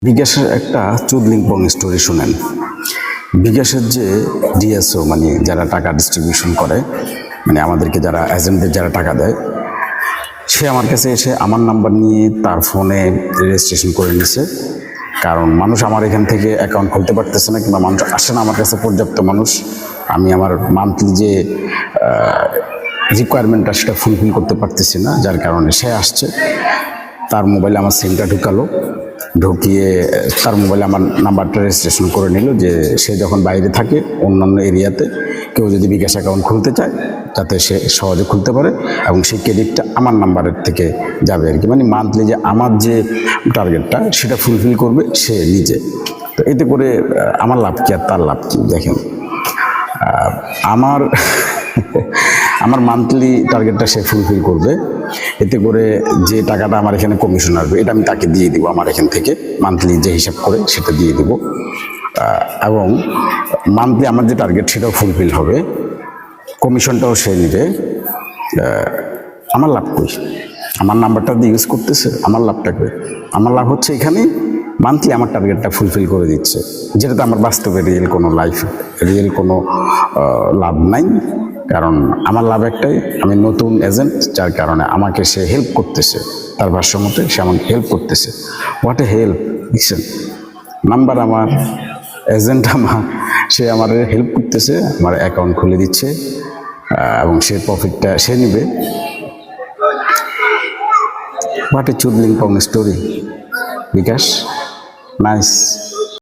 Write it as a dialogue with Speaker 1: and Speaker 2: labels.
Speaker 1: বিকাশের একটা চুদলিংপং স্টোরি শুনেন। বিকাশের যে ডিএসও মানে যারা টাকা ডিস্ট্রিবিউশন করে, মানে আমাদেরকে যারা এজেন্টদের যারা টাকা দেয়, সে আমার কাছে এসে আমার নাম্বার নিয়ে তার ফোনে রেজিস্ট্রেশন করে নিছে। কারণ মানুষ আমার এখান থেকে অ্যাকাউন্ট খুলতে পারতেছে না, কিংবা মানুষ আসে না আমার কাছে পর্যাপ্ত মানুষ। আমি আমার মান্থলি যে রিকোয়ারমেন্টটা সেটা ফুলফিল করতে পারতেছি না, যার কারণে সে আসছে। তার মোবাইলে আমার সিমটা ঢুকালো, ঢুকিয়ে তার মোবাইলে আমার নাম্বারটা রেজিস্ট্রেশন করে নিল যে সে যখন বাইরে থাকে অন্যান্য এরিয়াতে কেউ যদি বিকাশ অ্যাকাউন্ট খুলতে চায় যাতে সে সহজে খুলতে পারে, এবং সেই ক্রেডিটটা আমার নাম্বারের থেকে যাবে আর কি। মানে মান্থলি যে আমার যে টার্গেটটা সেটা ফুলফিল করবে সে নিজে। তো এতে করে আমার লাভ কি আর তার লাভ কি? দেখেন, আমার আমার মান্থলি টার্গেটটা সে ফুলফিল করবে, এতে করে যে টাকাটা আমার এখানে কমিশন আসবে এটা আমি তাকে দিয়ে দিব, আমার এখান থেকে মান্থলি যে হিসাব করে সেটা দিয়ে দিব, এবং মান্থলি আমার যে টার্গেট সেটাও ফুলফিল হবে, কমিশনটাও সে নেবে। আমার লাভ কই? আমার নাম্বারটা দিয়ে ইউজ করতেছে, আমার লাভটা কই? আমার লাভ হচ্ছে এখানেই মান্থলি আমার টার্গেটটা ফুলফিল করে দিচ্ছে, যেটাতে আমার বাস্তবে রিয়েল কোনো লাভ নাই। কারণ আমার লাভ একটাই, আমি নতুন এজেন্ট, যার কারণে আমাকে সে হেল্প করতেছে, তার ভাষ্য মতে সে আমাকে হেল্প করতেছে। What a help! দেখছেন, নাম্বার আমার, এজেন্ট আমার, সে আমার হেল্প করতেছে, আমার অ্যাকাউন্ট খুলে দিচ্ছে, এবং সে প্রফিটটা সে নেবে। হোয়াট এ চুদলিংপং স্টোরি! বিকাশ, নাইস।